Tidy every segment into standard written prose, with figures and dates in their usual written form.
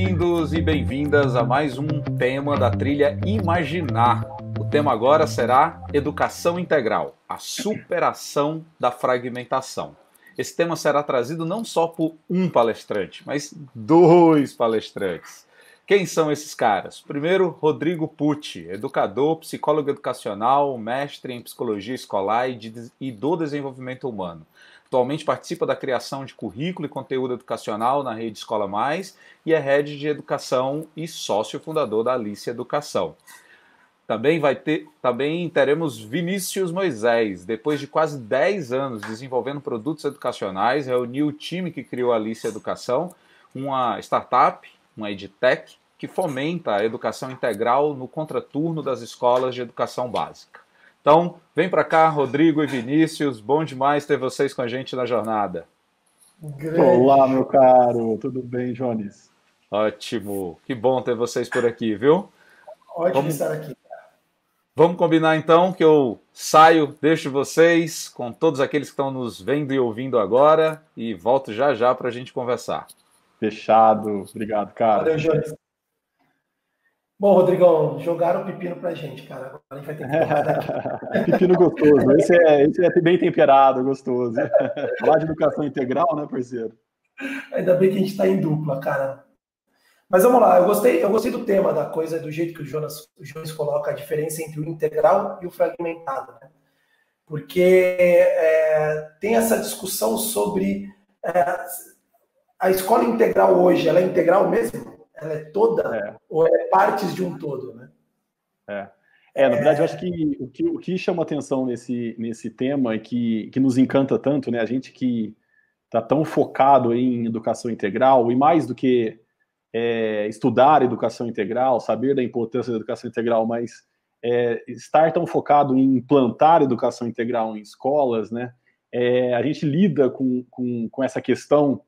Bem-vindos e bem-vindas a mais um tema da trilha Imaginar. O tema agora será Educação Integral, a superação da fragmentação. Esse tema será trazido não só por um palestrante, mas dois palestrantes. Quem são esses caras? Primeiro, Rodrigo Pucci, educador, psicólogo educacional, mestre em psicologia escolar e do desenvolvimento humano. Atualmente participa da criação de currículo e conteúdo educacional na rede Escola Mais e é head de educação e sócio fundador da Alice Educação. Também teremos Vinícius Moisés. Depois de quase 10 anos desenvolvendo produtos educacionais, reuniu o time que criou a Alice Educação, uma startup, uma edtech, que fomenta a educação integral no contraturno das escolas de educação básica. Então, vem para cá, Rodrigo e Vinícius. Bom demais ter vocês com a gente na jornada. Olá, meu caro. Tudo bem, Jones? Ótimo. Que bom ter vocês por aqui, viu? Ótimo estar aqui. Vamos combinar então que eu saio, deixo vocês com todos aqueles que estão nos vendo e ouvindo agora e volto já já para a gente conversar. Fechado. Obrigado, cara. Valeu, Jones. Bom, Rodrigão, jogaram o pepino pra gente, cara. Agora a gente vai ter que tomar daqui. Pepino gostoso. Esse é bem temperado, gostoso. Falar de educação integral, né, parceiro? Ainda bem que a gente tá em dupla, cara. Mas vamos lá, eu gostei do tema, da coisa, do jeito que o Jones coloca a diferença entre o integral e o fragmentado, né? Porque tem essa discussão sobre a escola integral hoje, ela é integral mesmo? Ela é toda ou é partes de um todo, né? Na verdade, eu acho que o que chama atenção nesse tema e que nos encanta tanto, né? A gente que está tão focado em educação integral, e mais do que estudar educação integral, saber da importância da educação integral, mas estar tão focado em implantar educação integral em escolas, né? A gente lida com essa questão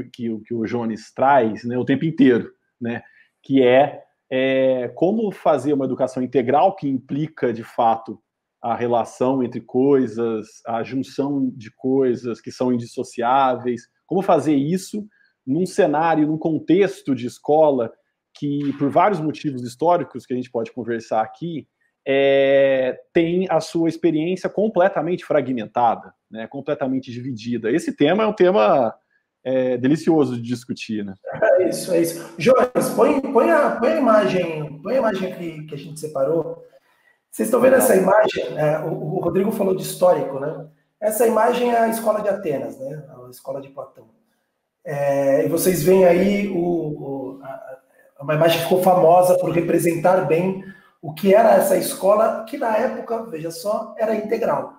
que o Jones traz, né, o tempo inteiro, né, que como fazer uma educação integral que implica, de fato, a relação entre coisas, a junção de coisas que são indissociáveis, como fazer isso num cenário, num contexto de escola que, por vários motivos históricos que a gente pode conversar aqui, tem a sua experiência completamente fragmentada, né, completamente dividida. Esse tema é um tema delicioso de discutir, né? É isso. Jones, põe a imagem que a gente separou. Vocês estão vendo essa imagem? O Rodrigo falou de histórico, né? Essa imagem é a escola de Atenas, né? A escola de Platão. E vocês veem aí uma imagem que ficou famosa por representar bem o que era essa escola, que na época, veja só, era integral.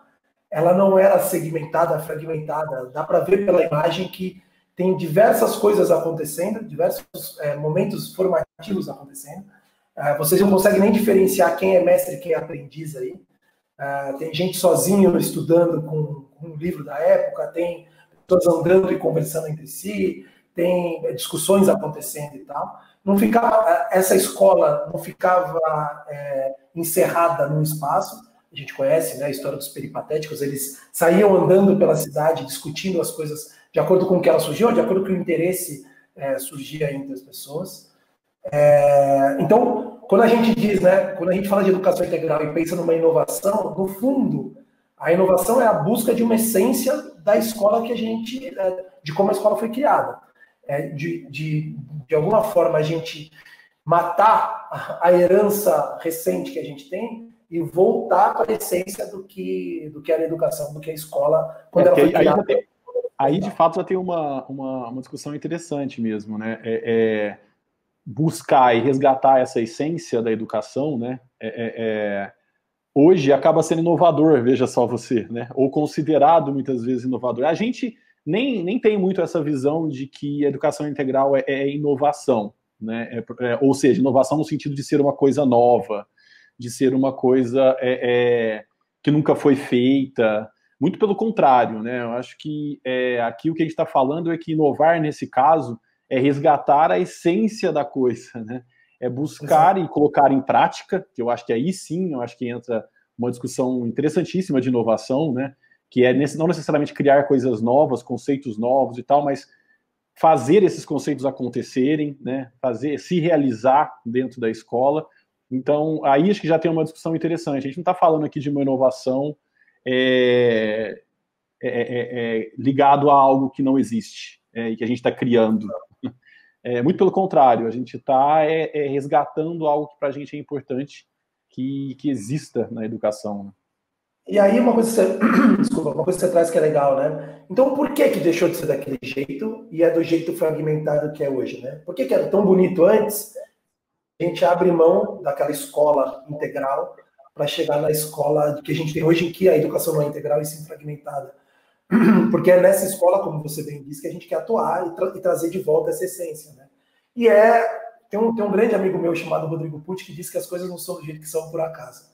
Ela não era segmentada, fragmentada. Dá para ver pela imagem que tem diversas coisas acontecendo, diversos momentos formativos acontecendo. Vocês não conseguem nem diferenciar quem é mestre e quem é aprendiz aí. Tem gente sozinho estudando com um livro da época, tem pessoas andando e conversando entre si, tem discussões acontecendo e tal. Essa escola não ficava encerrada num espaço. A gente conhece, né, a história dos peripatéticos. Eles saíam andando pela cidade, discutindo as coisas de acordo com o que elas surgiam, de acordo com o interesse surgia entre as pessoas. Então, quando a gente diz, né, quando a gente fala de educação integral e pensa numa inovação, no fundo, a inovação é a busca de uma essência da escola que a gente, de como a escola foi criada. De alguma forma a gente matar a herança recente que a gente tem e voltar para a essência do que era a educação, do que a escola, quando ela foi criada. Aí, de fato, já tem uma discussão interessante mesmo, né? Buscar e resgatar essa essência da educação, né? Hoje acaba sendo inovador, veja só você, né? Ou considerado muitas vezes inovador. A gente nem tem muito essa visão de que a educação integral é inovação, né? Ou seja, inovação no sentido de ser uma coisa nova, de ser uma coisa que nunca foi feita. Muito pelo contrário, né? Eu acho que aqui o que a gente está falando é que inovar, nesse caso, é resgatar a essência da coisa, né? É buscar e colocar em prática, que eu acho que aí sim, eu acho que entra uma discussão interessantíssima de inovação, né? Que não necessariamente criar coisas novas, conceitos novos e tal, mas fazer esses conceitos acontecerem, né? Se realizar dentro da escola. Então, aí acho que já tem uma discussão interessante. A gente não está falando aqui de uma inovação ligado a algo que não existe e que a gente está criando. Muito pelo contrário, a gente está resgatando algo que para a gente é importante que exista na educação. Né? E aí uma coisa que você traz que é legal, né? Então por que deixou de ser daquele jeito e é do jeito fragmentado que é hoje, né? Por que era tão bonito antes? A gente abre mão daquela escola integral para chegar na escola que a gente tem hoje, em que a educação não é integral e sim fragmentada. Porque é nessa escola, como você bem disse, que a gente quer atuar e trazer de volta essa essência, né? E tem um grande amigo meu chamado Rodrigo Pucci que diz que as coisas não são do jeito que são por acaso.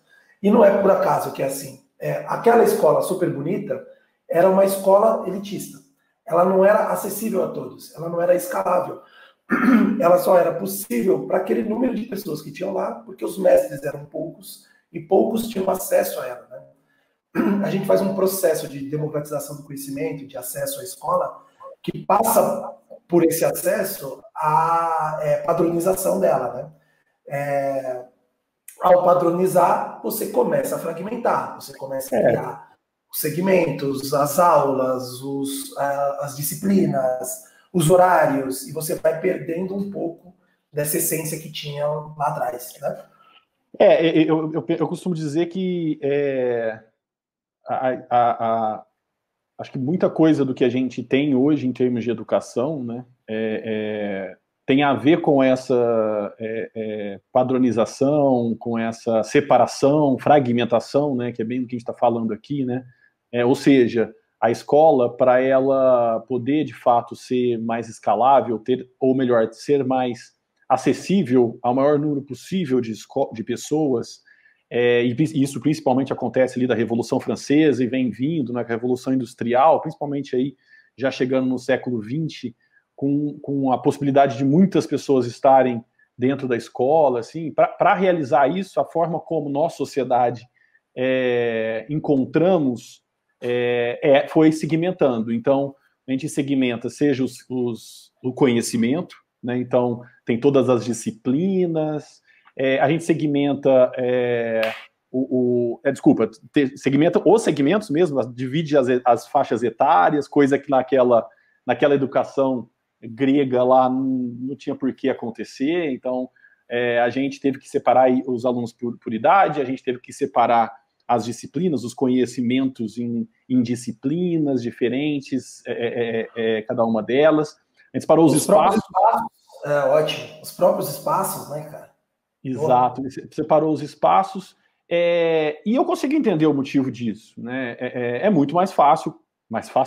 E não é por acaso que é assim. Aquela escola super bonita era uma escola elitista. Ela não era acessível a todos, ela não era escalável. Ela só era possível para aquele número de pessoas que tinham lá, porque os mestres eram poucos e poucos tinham acesso a ela, né? A gente faz um processo de democratização do conhecimento, de acesso à escola, que passa por esse acesso à padronização dela, né? Ao padronizar, você começa a fragmentar, você começa a criar os segmentos, as aulas, as disciplinas, os horários, e você vai perdendo um pouco dessa essência que tinha lá atrás, né? Eu costumo dizer que acho que muita coisa do que a gente tem hoje em termos de educação, né, tem a ver com essa padronização, com essa separação, fragmentação, né, que é bem do que a gente está falando aqui, né? Ou seja, a escola, para ela poder, de fato, ser mais escalável, ou melhor, ser mais acessível ao maior número possível de pessoas, e isso principalmente acontece ali da Revolução Francesa e vem vindo na Revolução Industrial, principalmente aí já chegando no século XX, com a possibilidade de muitas pessoas estarem dentro da escola, assim, para realizar isso, a forma como nós, sociedade, encontramos foi segmentando. Então, a gente segmenta, seja o conhecimento, né? Então, tem todas as disciplinas, a gente segmenta segmenta os segmentos mesmo, divide as faixas etárias, coisa que naquela educação grega lá não tinha por que acontecer. Então, a gente teve que separar os alunos por idade, a gente teve que separar as disciplinas, os conhecimentos em disciplinas diferentes, cada uma delas. A gente separou os espaços. Ótimo. Os próprios espaços, né, cara? Exato. Separou os espaços. E eu consegui entender o motivo disso, né? É muito mais fácil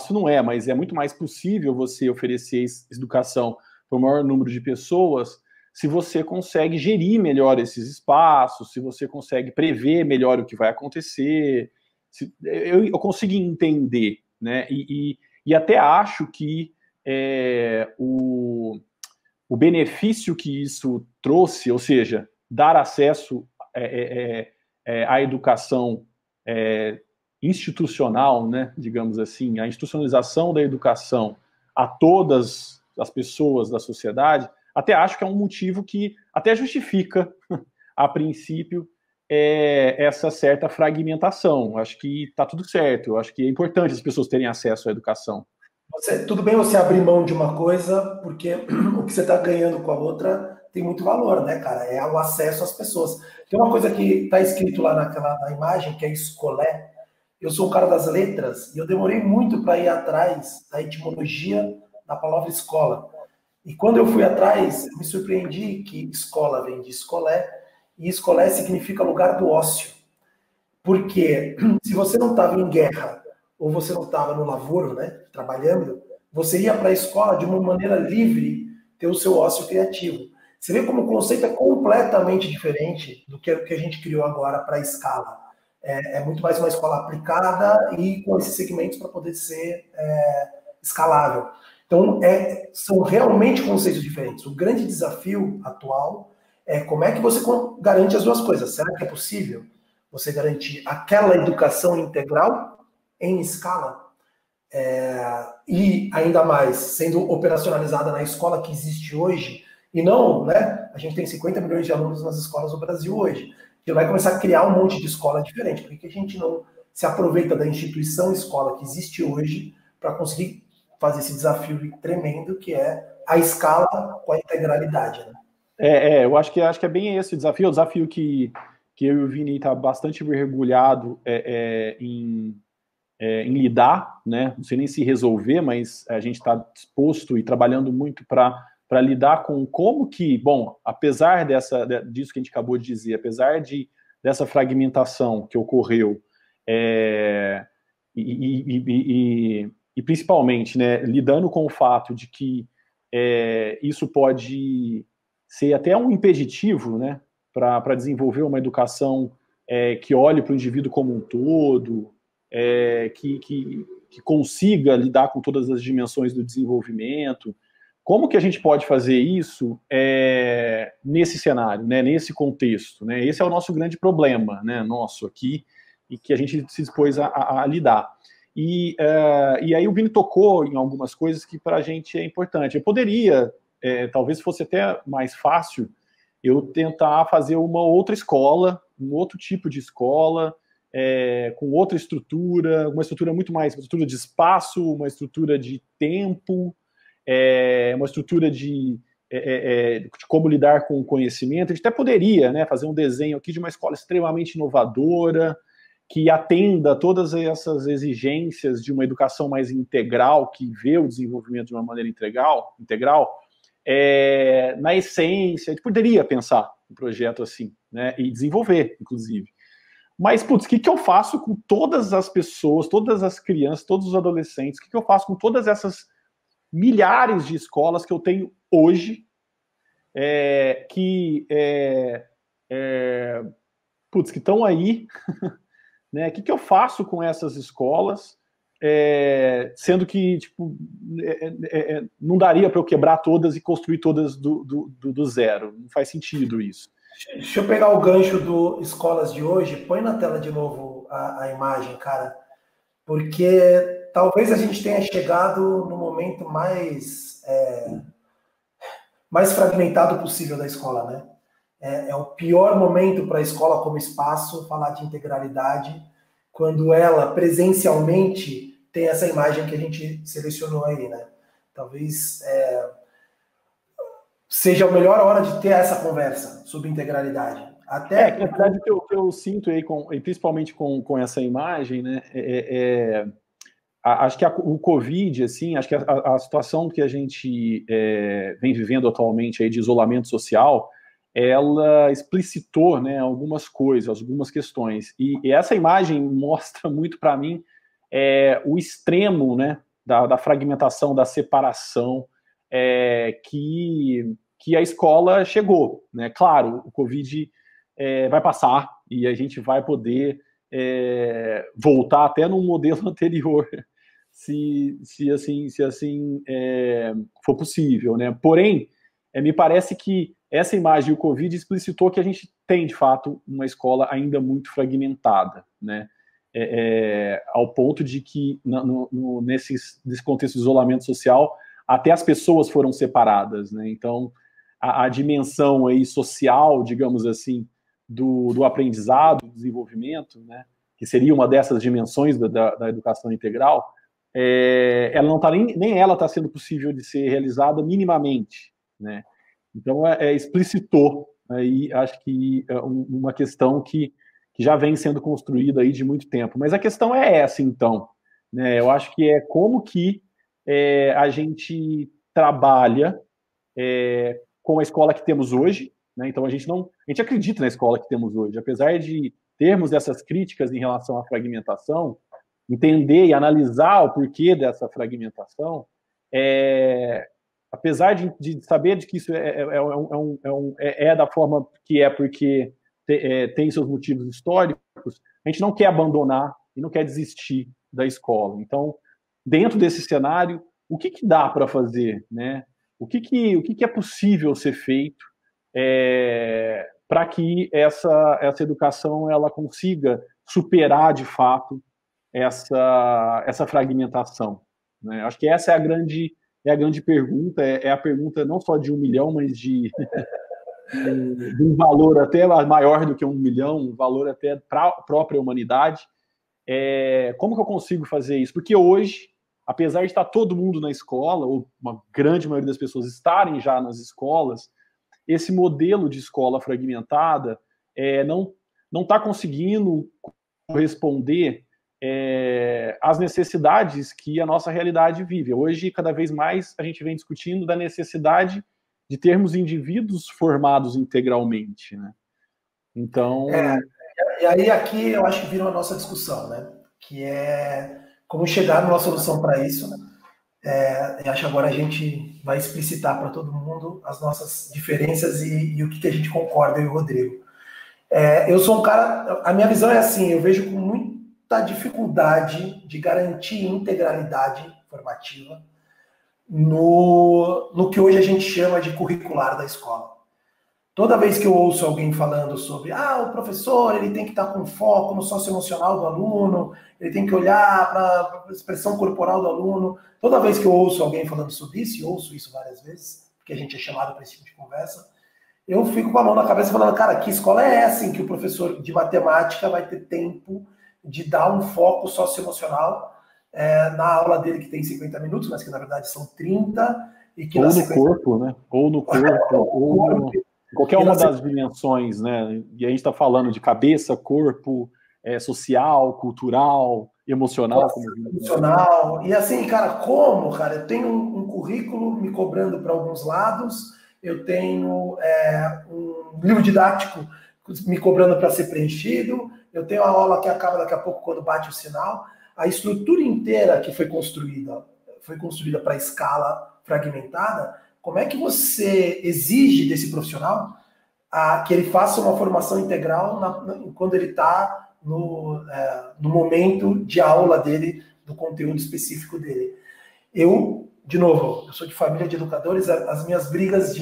não é, mas é muito mais possível você oferecer educação para o maior número de pessoas se você consegue gerir melhor esses espaços, se você consegue prever melhor o que vai acontecer. Eu consigo entender, né? E até acho que o benefício que isso trouxe, ou seja, dar acesso à educação institucional, né, digamos assim, a institucionalização da educação a todas as pessoas da sociedade, até acho que é um motivo que até justifica, a princípio, essa certa fragmentação. Acho que está tudo certo, acho que é importante as pessoas terem acesso à educação. Tudo bem você abrir mão de uma coisa, porque o que você está ganhando com a outra tem muito valor, né, cara? É o acesso às pessoas. Tem uma coisa que está escrito lá na imagem, que é escolé. Eu sou um cara das letras e eu demorei muito para ir atrás da etimologia da palavra escola. E quando eu fui atrás, eu me surpreendi que escola vem de escolé, e escolé significa lugar do ócio. Porque se você não estava em guerra, ou você não estava no lavoro, né, trabalhando, você ia para a escola de uma maneira livre, ter o seu ócio criativo. Você vê como o conceito é completamente diferente do que a gente criou agora para a escala. É muito mais uma escola aplicada e com esses segmentos para poder ser escalável. Então, são realmente conceitos diferentes. O grande desafio atual é como é que você garante as duas coisas. Será que é possível você garantir aquela educação integral em escala? e ainda mais sendo operacionalizada na escola que existe hoje, e não, né? A gente tem 50 milhões de alunos nas escolas do Brasil hoje. E vai começar a criar um monte de escola diferente. Por que a gente não se aproveita da instituição escola que existe hoje para conseguir fazer esse desafio tremendo que é a escala com a integralidade, né? Eu acho que é bem esse o desafio que eu e o Vini tá bastante mergulhado em lidar, né? Não sei nem se resolver, mas a gente está disposto e trabalhando muito para lidar com como que, bom, apesar disso que a gente acabou de dizer, apesar dessa fragmentação que ocorreu, e principalmente, né, lidando com o fato de que isso pode ser até um impeditivo, né, para desenvolver uma educação que olhe para o indivíduo como um todo, que consiga lidar com todas as dimensões do desenvolvimento. Como que a gente pode fazer isso nesse cenário, né, nesse contexto? Né? Esse é o nosso grande problema, né, nosso aqui, e que a gente se dispôs a lidar. E aí o Vini tocou em algumas coisas que para a gente é importante. Eu poderia, talvez fosse até mais fácil, eu tentar fazer uma outra escola, um outro tipo de escola, com outra estrutura, uma estrutura muito mais, uma estrutura de espaço, uma estrutura de tempo, uma estrutura de como lidar com o conhecimento. A gente até poderia, né, fazer um desenho aqui de uma escola extremamente inovadora, que atenda todas essas exigências de uma educação mais integral, que vê o desenvolvimento de uma maneira integral, na essência, a gente poderia pensar um projeto assim, né, e desenvolver, inclusive. Mas, putz, o que eu faço com todas as pessoas, todas as crianças, todos os adolescentes? O que eu faço com todas essas milhares de escolas que eu tenho hoje, que estão aí, né? O que eu faço com essas escolas, sendo que tipo, não daria para eu quebrar todas e construir todas do zero? Não faz sentido isso. Deixa eu pegar o gancho do Escolas de hoje. Põe na tela de novo a imagem, cara. Porque talvez a gente tenha chegado no momento mais fragmentado possível da escola, né? É o pior momento para a escola como espaço falar de integralidade, quando ela presencialmente tem essa imagem que a gente selecionou aí, né? Talvez seja a melhor hora de ter essa conversa sobre integralidade. Até na verdade, o que eu sinto aí, principalmente com essa imagem, né, acho que o Covid, assim, acho que a situação que a gente vem vivendo atualmente aí de isolamento social, ela explicitou, né, algumas coisas, algumas questões. E essa imagem mostra muito para mim o extremo, né, da fragmentação, da separação que a escola chegou. Né? Claro, o Covid vai passar e a gente vai poder voltar até num modelo anterior, se assim for possível. Né? Porém, me parece que essa imagem do Covid explicitou que a gente tem, de fato, uma escola ainda muito fragmentada, né? Ao ponto de que, nesse contexto de isolamento social, até as pessoas foram separadas, né? Então, a dimensão aí social, digamos assim, do aprendizado, do desenvolvimento, né? Que seria uma dessas dimensões da educação integral, ela não está nem ela está sendo possível de ser realizada minimamente, né? Então, explicitou aí, acho que uma questão que já vem sendo construída aí de muito tempo. Mas a questão é essa, então. Né? Eu acho que como que a gente trabalha com a escola que temos hoje. Né? Então, a gente acredita na escola que temos hoje. Apesar de termos essas críticas em relação à fragmentação, entender e analisar o porquê dessa fragmentação, apesar de saber de que isso é da forma que porque tem seus motivos históricos, a gente não quer abandonar e não quer desistir da escola. Então, dentro desse cenário, o que dá para fazer? Né? O que é possível ser feito para que essa educação ela consiga superar, de fato, essa fragmentação, né? Acho que essa é a grande pergunta, é a pergunta não só de 1 milhão, mas de um valor até maior do que 1 milhão, um valor até para a própria humanidade. Como que eu consigo fazer isso? Porque hoje, apesar de estar todo mundo na escola, ou uma grande maioria das pessoas estarem já nas escolas, esse modelo de escola fragmentada não está conseguindo corresponder às necessidades que a nossa realidade vive. Hoje, cada vez mais, a gente vem discutindo da necessidade de termos indivíduos formados integralmente, né? Então... E aí aqui eu acho que vira uma nossa discussão, né? Que é como chegar numa solução para isso. Eu acho que agora a gente vai explicitar para todo mundo as nossas diferenças e o que a gente concorda, eu e o Rodrigo. Eu sou um cara... A minha visão é assim, eu vejo com muita dificuldade de garantir integralidade formativa no que hoje a gente chama de curricular da escola. Toda vez que eu ouço alguém falando sobre o professor ele tem que estar com foco no socioemocional do aluno, ele tem que olhar para a expressão corporal do aluno, toda vez que eu ouço alguém falando sobre isso, e ouço isso várias vezes, porque a gente é chamado para esse tipo de conversa, eu fico com a mão na cabeça falando, cara, que escola é essa em que o professor de matemática vai ter tempo de dar um foco socioemocional na aula dele que tem 50 minutos, mas que na verdade são 30, e que ou no corpo, né? Ou no corpo, ou no... Qualquer uma das dimensões, né? E a gente está falando de cabeça, corpo, social, cultural, emocional. Emocional. E assim, cara, cara, eu tenho um currículo me cobrando para alguns lados, eu tenho um livro didático me cobrando para ser preenchido, eu tenho a aula que acaba daqui a pouco quando bate o sinal. A estrutura inteira que foi construída para escala fragmentada. Como é que você exige desse profissional que ele faça uma formação integral quando ele está no momento de aula dele, do conteúdo específico dele? De novo, eu sou de família de educadores, as minhas brigas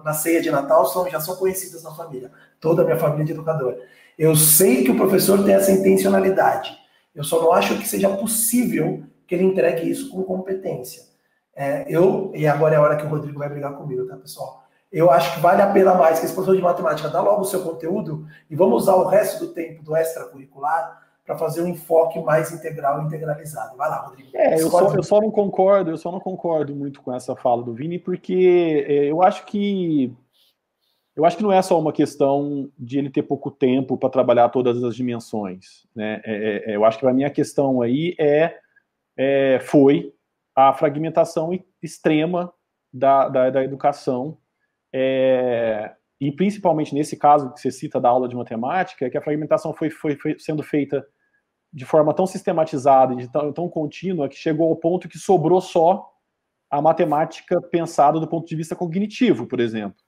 na ceia de Natal já são conhecidas na família, toda a minha família de educador. Eu sei que o professor tem essa intencionalidade, eu só não acho que seja possível que ele entregue isso com competência. E agora é a hora que o Rodrigo vai brigar comigo, tá, pessoal? Eu acho que vale a pena mais que esse professor de matemática dá logo o seu conteúdo e vamos usar o resto do tempo do extracurricular para fazer um enfoque mais integral e integralizado. Vai lá, Rodrigo. Eu só não concordo muito com essa fala do Vini, porque eu acho que não é só uma questão de ele ter pouco tempo para trabalhar todas as dimensões, né? Eu acho que a minha questão aí foi a fragmentação extrema da educação, e principalmente nesse caso que você cita da aula de matemática, que a fragmentação foi sendo feita de forma tão sistematizada e tão contínua que chegou ao ponto que sobrou só a matemática pensada do ponto de vista cognitivo, por exemplo.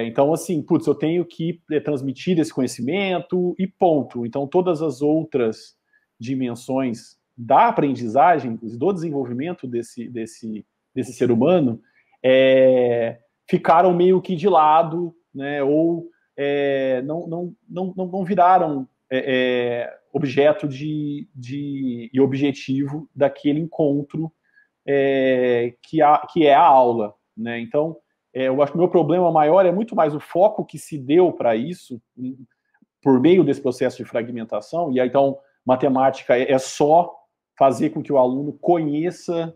Então, assim, eu tenho que transmitir esse conhecimento e ponto. Então, todas as outras dimensões da aprendizagem, do desenvolvimento desse ser humano, ficaram meio que de lado, né, ou não viraram objeto e objetivo daquele encontro que é a aula, né? Então, eu acho que o meu problema maior é muito mais o foco que se deu para isso por meio desse processo de fragmentação, e aí, então, matemática é só fazer com que o aluno conheça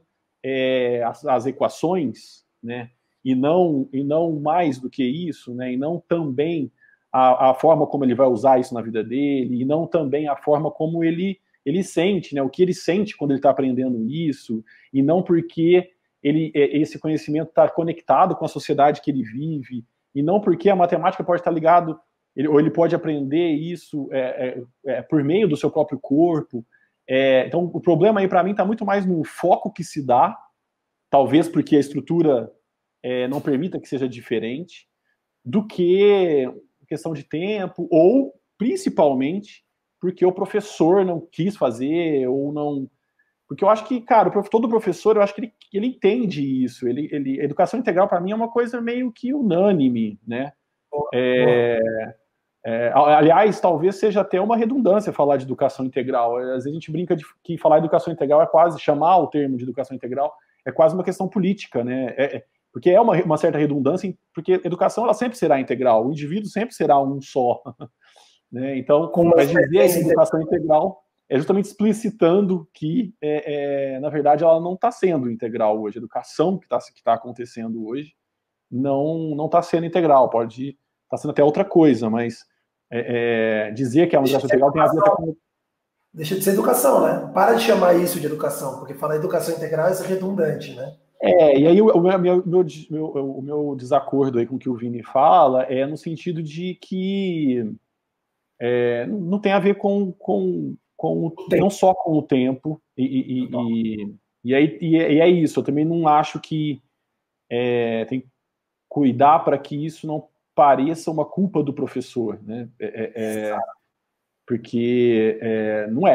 as equações, né? E não mais do que isso, né? E não também a forma como ele vai usar isso na vida dele, e não também a forma como ele sente, né? O que ele sente quando ele está aprendendo isso, e não porque esse conhecimento está conectado com a sociedade que ele vive, e não porque a matemática pode estar ligado, ou ele pode aprender isso por meio do seu próprio corpo. Então, o problema aí, para mim, está muito mais no foco que se dá, talvez porque a estrutura não permita que seja diferente, do que questão de tempo, ou, principalmente, porque o professor não quis fazer, ou não... Porque eu acho que, cara, todo professor, eu acho que ele entende isso. A educação integral, para mim, é uma coisa meio que unânime, né? Aliás, talvez seja até uma redundância falar de educação integral. Às vezes a gente brinca que falar educação integral é quase, chamar o termo de educação integral é quase uma questão política, né? Porque é uma certa redundância, porque educação ela sempre será integral, o indivíduo sempre será um só. Né? Então, mas dizer educação integral é justamente explicitando que, na verdade, ela não está sendo integral hoje. A educação que está acontecendo hoje não está sendo integral, pode estar sendo até outra coisa, mas dizer que é uma educação integral tem a ver com... Deixa de ser educação, né? Para de chamar isso de educação, porque falar educação integral é redundante, né? E aí o meu desacordo aí com o que o Vini fala é no sentido de que não tem a ver com não só com o tempo, e é isso, eu também não acho que tem que cuidar para que isso não pareça uma culpa do professor, né? Porque não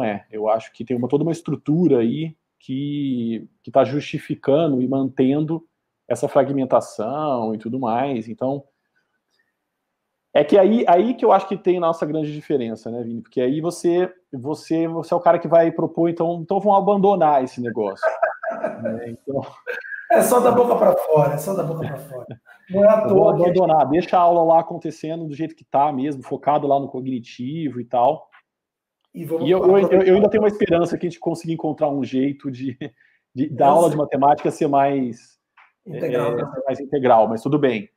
é. Eu acho que tem toda uma estrutura aí que está justificando e mantendo essa fragmentação e tudo mais. Então, é que aí que eu acho que tem a nossa grande diferença, né, Vini? Porque aí você é o cara que vai propor, então vão abandonar esse negócio. Né? Então, é só da boca para fora, é só da boca para fora. Não é à toa. Vou abandonar, deixa a aula lá acontecendo do jeito que está mesmo, focado lá no cognitivo e tal. E eu ainda tenho uma esperança que a gente consiga encontrar um jeito da aula de matemática ser mais integral, mas tudo bem.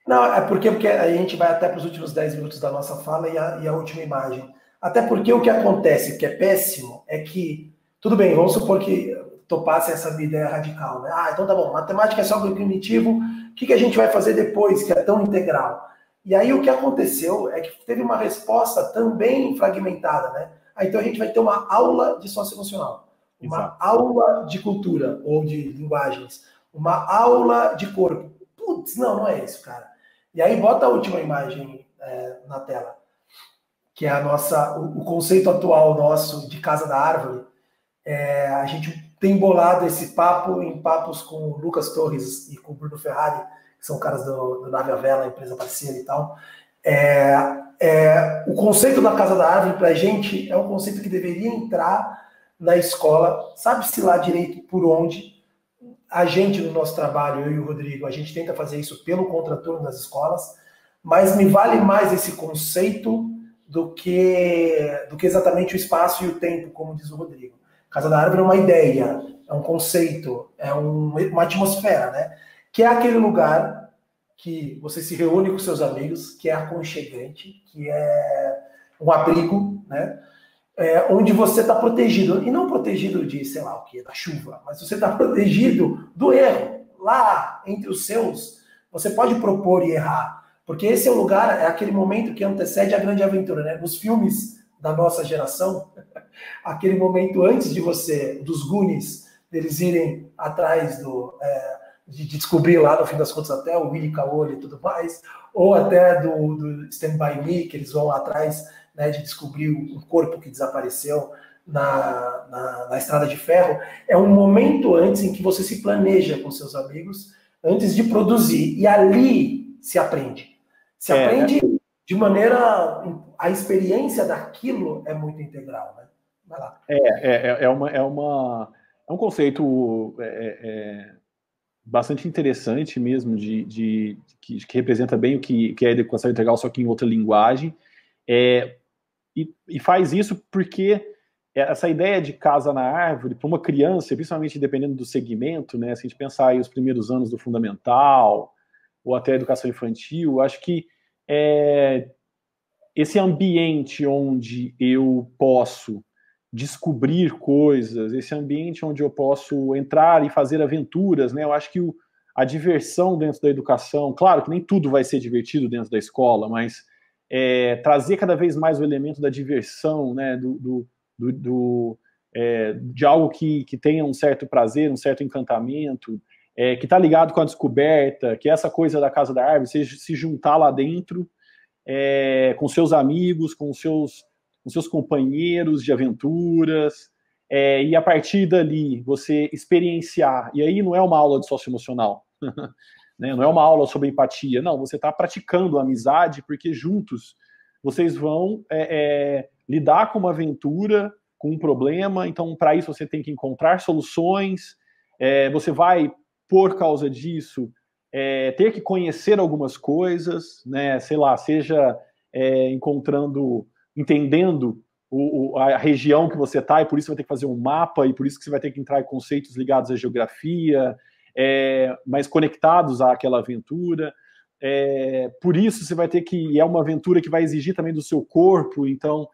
Não, é porque a gente vai até para os últimos 10 minutos da nossa fala e a última imagem. Até porque o que acontece, que é péssimo, é que, tudo bem, vamos supor que topasse essa minha ideia radical, né? Então tá bom, matemática é só cognitivo, o que a gente vai fazer depois, que é tão integral? E aí o que aconteceu é que teve uma resposta também fragmentada, né? Então a gente vai ter uma aula de socioemocional, uma aula de cultura ou de linguagens, uma aula de corpo. Putz, não é isso, cara. E aí bota a última imagem na tela, que é o conceito atual nosso de Casa da Árvore. A gente tem bolado esse papo em papos com o Lucas Torres e com o Bruno Ferrari, que são caras do Nave à Vela, empresa parceira e tal. O conceito da Casa da Árvore, para a gente, é um conceito que deveria entrar na escola, sabe-se lá direito por onde. A gente, no nosso trabalho, eu e o Rodrigo, a gente tenta fazer isso pelo contraturno das escolas, mas me vale mais esse conceito do que exatamente o espaço e o tempo, como diz o Rodrigo. Casa da Árvore é uma ideia, é um conceito, é uma atmosfera, né? Que é aquele lugar que você se reúne com seus amigos, que é aconchegante, que é um abrigo, né? Onde você está protegido, e não protegido de, sei lá o que, da chuva, mas você está protegido do erro. Lá, entre os seus, você pode propor e errar, porque esse é o lugar, é aquele momento que antecede a grande aventura, né? Nos filmes da nossa geração, aquele momento antes dos Goonies, deles irem atrás de descobrir lá, no fim das contas, até o Willy Caolho e tudo mais, ou até do Stand By Me, que eles vão lá atrás, né, de descobrir um corpo que desapareceu na estrada de ferro. É um momento antes em que você se planeja com seus amigos, antes de produzir, e ali se aprende. Se aprende de maneira... A experiência daquilo é muito integral, né? Vai lá. É um conceito bastante interessante mesmo, que representa bem o que é a educação integral, só que em outra linguagem. E faz isso porque essa ideia de casa na árvore, para uma criança, principalmente dependendo do segmento, né, se a gente pensar aí os primeiros anos do fundamental, ou até a educação infantil, acho que esse ambiente onde eu posso descobrir coisas, esse ambiente onde eu posso entrar e fazer aventuras, né, eu acho que a diversão dentro da educação, claro que nem tudo vai ser divertido dentro da escola, mas trazer cada vez mais o elemento da diversão, né, de algo que tenha um certo prazer, um certo encantamento, que está ligado com a descoberta, que é essa coisa da Casa da Árvore, você se juntar lá dentro com seus amigos, com seus companheiros de aventuras, e a partir dali você experienciar, e aí não é uma aula de socioemocional, né? Não é uma aula sobre empatia, não, você está praticando a amizade porque juntos vocês vão lidar com uma aventura, com um problema, então para isso você tem que encontrar soluções, você vai, por causa disso, ter que conhecer algumas coisas, né? Sei lá, seja entendendo a região que você está, e por isso você vai ter que fazer um mapa, e por isso que você vai ter que entrar em conceitos ligados à geografia, mas conectados àquela aventura. Por isso você vai ter que... É uma aventura que vai exigir também do seu corpo, então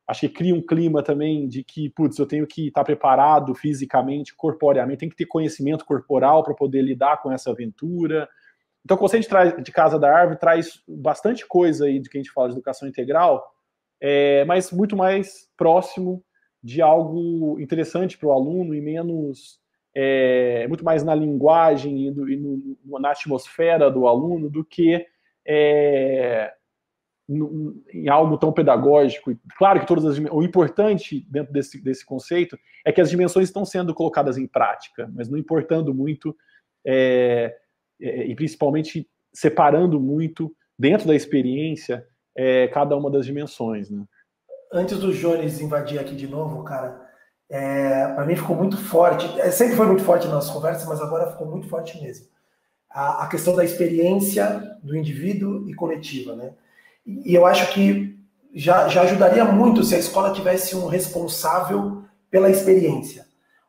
acho que cria um clima também de que, putz, eu tenho que estar preparado fisicamente, corporeamente, tem que ter conhecimento corporal para poder lidar com essa aventura. Então o conceito de Casa da Árvore traz bastante coisa aí de que a gente fala de educação integral, mas muito mais próximo de algo interessante para o aluno e menos... muito mais na linguagem e na atmosfera do aluno do que em algo tão pedagógico. Claro que o importante dentro desse conceito é que as dimensões estão sendo colocadas em prática, mas não importando muito e principalmente separando muito dentro da experiência cada uma das dimensões, né? Antes do Jones invadir aqui de novo, cara, para mim ficou muito forte, sempre foi muito forte nas nossas conversas, mas agora ficou muito forte mesmo. A questão da experiência do indivíduo e coletiva, né? E eu acho que já ajudaria muito se a escola tivesse um responsável pela experiência.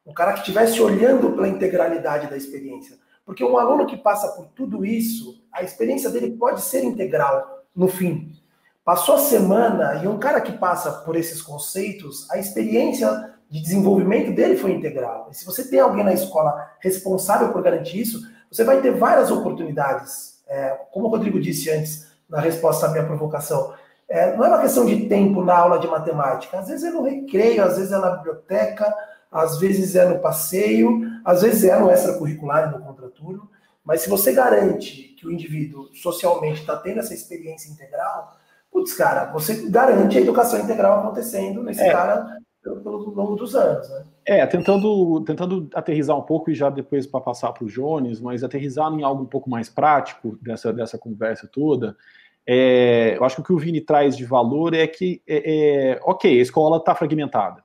Um cara que estivesse olhando pela integralidade da experiência. Porque um aluno que passa por tudo isso, a experiência dele pode ser integral no fim. Passou a semana e um cara que passa por esses conceitos, a experiência de desenvolvimento dele foi integral. E se você tem alguém na escola responsável por garantir isso, você vai ter várias oportunidades. Como o Rodrigo disse antes, na resposta à minha provocação, não é uma questão de tempo na aula de matemática. Às vezes é no recreio, às vezes é na biblioteca, às vezes é no passeio, às vezes é no extracurricular e no contraturno. Mas se você garante que o indivíduo socialmente está tendo essa experiência integral, putz, cara, você garante a educação integral acontecendo nesse cara pelo longo dos anos, né? Tentando aterrizar um pouco e já depois para passar para o Jones, mas aterrizar em algo um pouco mais prático dessa conversa toda. Eu acho que o que o Vini traz de valor é que, ok, a escola está fragmentada.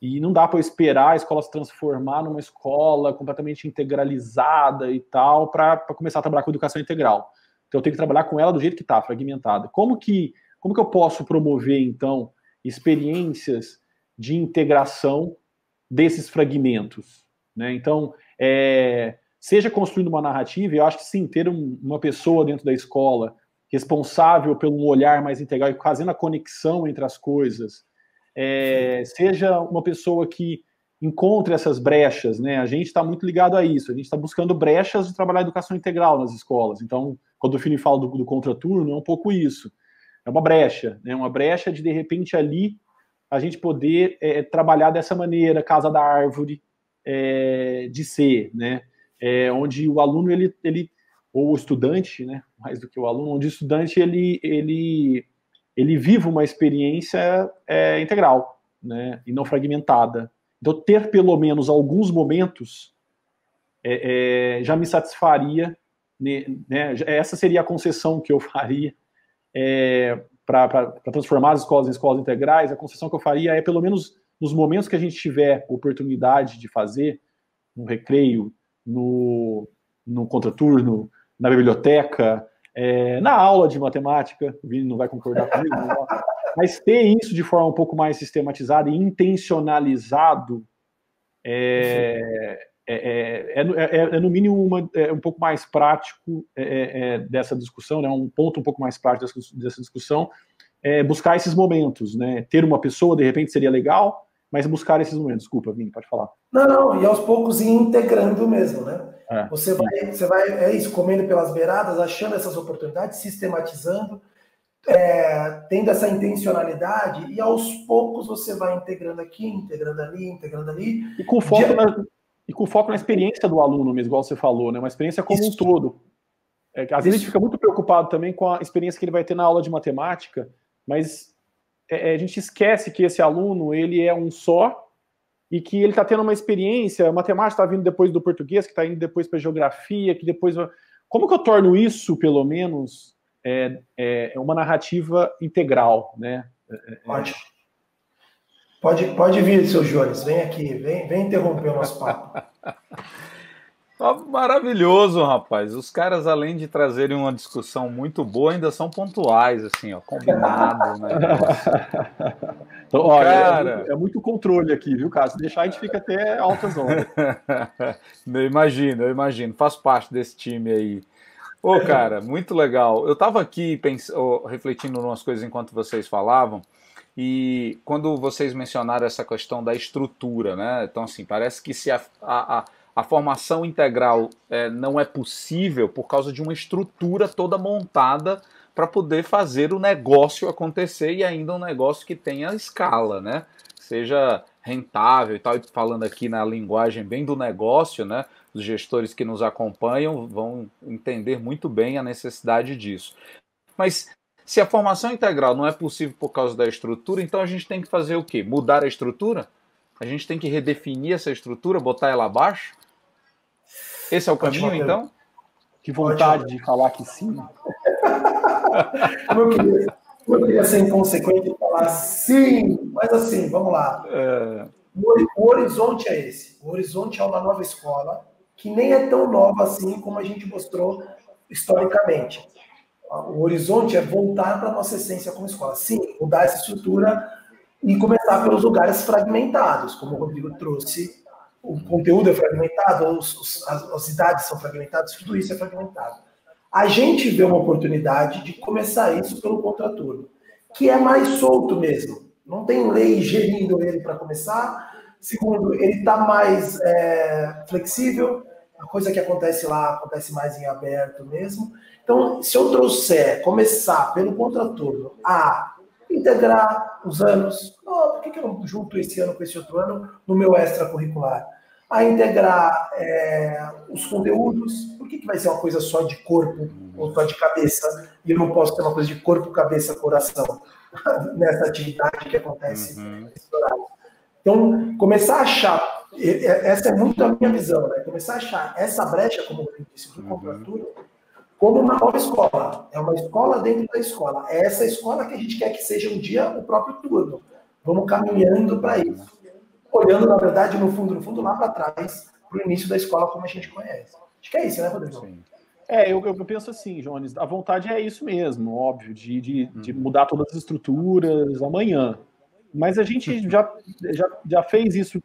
E não dá para esperar a escola se transformar numa escola completamente integralizada e tal, para começar a trabalhar com educação integral. Então eu tenho que trabalhar com ela do jeito que está, fragmentada. Como que eu posso promover, então, experiências de integração desses fragmentos, né? Então, seja construindo uma narrativa, e eu acho que sim, ter uma pessoa dentro da escola responsável pelo olhar mais integral e fazendo a conexão entre as coisas, seja uma pessoa que encontre essas brechas, né? A gente está muito ligado a isso, a gente está buscando brechas de trabalhar a educação integral nas escolas. Então, quando o Fini fala do contraturno, é um pouco isso. É uma brecha, né? Uma brecha de repente, ali, a gente poder trabalhar dessa maneira, Casa da Árvore, de ser, né? Onde o aluno, ou o estudante, né? Mais do que o aluno, onde o estudante, ele vive uma experiência integral, né? E não fragmentada. Então, ter pelo menos alguns momentos já me satisfaria, né? Essa seria a concessão que eu faria para transformar as escolas em escolas integrais. A concessão que eu faria é, pelo menos nos momentos que a gente tiver oportunidade de fazer, no recreio, no contraturno, na biblioteca, na aula de matemática, o Vini não vai concordar comigo, mas ter isso de forma um pouco mais sistematizada e intencionalizado no mínimo um pouco mais prático dessa discussão, né? Um ponto um pouco mais prático dessa discussão, buscar esses momentos, né? Ter uma pessoa, de repente, seria legal, mas buscar esses momentos. Desculpa, Vini, pode falar. Não, e aos poucos ir integrando mesmo, né? Você vai comendo pelas beiradas, achando essas oportunidades, sistematizando, tendo essa intencionalidade, e aos poucos você vai integrando aqui, integrando ali. E com foco na experiência do aluno mesmo, igual você falou, né? Uma experiência como um todo. Às vezes a gente fica muito preocupado também com a experiência que ele vai ter na aula de matemática, mas a gente esquece que esse aluno, ele é um só, e que ele está tendo uma experiência, a matemática está vindo depois do português, que está indo depois para a geografia, que depois... Como que eu torno isso, pelo menos, uma narrativa integral, né? Pode vir, seu Jones, vem aqui, vem interromper o nosso papo. Maravilhoso, rapaz. Os caras, além de trazerem uma discussão muito boa, ainda são pontuais, assim, ó, combinado, né? Então, olha, cara... é muito controle aqui, viu, cara? Se deixar, a gente fica até altas horas. Eu imagino. Faço parte desse time aí. Ô, cara, muito legal. Eu tava aqui refletindo em umas coisas enquanto vocês falavam, e quando vocês mencionaram essa questão da estrutura, né? Então, assim, parece que se a formação integral não é possível por causa de uma estrutura toda montada para poder fazer o negócio acontecer, e ainda um negócio que tenha escala, né? Seja rentável e tal, e falando aqui na linguagem bem do negócio, né? Os gestores que nos acompanham vão entender muito bem a necessidade disso. Mas se a formação integral não é possível por causa da estrutura, então a gente tem que fazer o quê? Mudar a estrutura? A gente tem que redefinir essa estrutura, botar ela abaixo? Esse é o caminho, então? Que vontade de falar que sim. Eu queria ser inconsequente e falar sim, mas assim, vamos lá. O horizonte é esse. O horizonte é uma nova escola, que nem é tão nova assim como a gente mostrou historicamente. O horizonte é voltar para a nossa essência como escola. Sim, mudar essa estrutura e começar pelos lugares fragmentados, como o Rodrigo trouxe. O conteúdo é fragmentado, as idades são fragmentadas, tudo isso é fragmentado. A gente vê uma oportunidade de começar isso pelo contraturno, que é mais solto mesmo. Não tem lei gerindo ele para começar. Segundo, ele está mais flexível. A coisa que acontece lá acontece mais em aberto mesmo. Então, se eu começar pelo contraturno a integrar os anos, por que eu não junto esse ano com esse outro ano no meu extracurricular? A integrar os conteúdos, por que vai ser uma coisa só de corpo ou só de cabeça, e eu não posso ter uma coisa de corpo, cabeça, coração nessa atividade que acontece nesse horário? Então, começar a achar, essa é muito a minha visão, né? Começar a achar essa brecha, como eu disse, do contraturno, como uma nova escola. É uma escola dentro da escola. É essa escola que a gente quer que seja um dia o próprio turno. Vamos caminhando para isso. Olhando, na verdade, no fundo, lá para trás, para o início da escola como a gente conhece. Acho que é isso, né, Rodrigo? Sim. Eu penso assim, Jones, a vontade é isso mesmo, óbvio, de mudar todas as estruturas amanhã. Mas a gente já fez isso,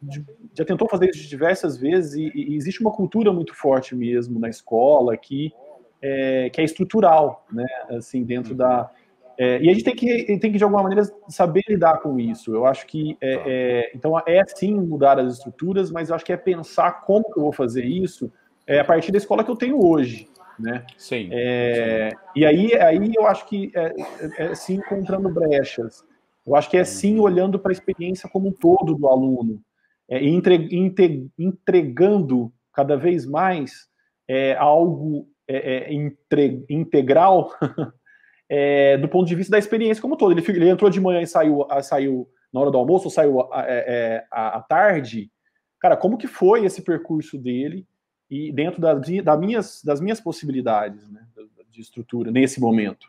já tentou fazer isso diversas vezes, e existe uma cultura muito forte mesmo na escola que é estrutural, né? Assim, dentro da... e a gente tem que, de alguma maneira, saber lidar com isso. Eu acho que, então, sim mudar as estruturas, mas eu acho que é pensar como que eu vou fazer isso a partir da escola que eu tenho hoje, né? Sim. E aí eu acho que sim encontrando brechas. Eu acho que é sim olhando para a experiência como um todo do aluno, entregando cada vez mais algo integral do ponto de vista da experiência como um todo. Ele entrou de manhã e saiu na hora do almoço, ou saiu à tarde. Cara, como que foi esse percurso dele e dentro das minhas possibilidades, né, de estrutura nesse momento?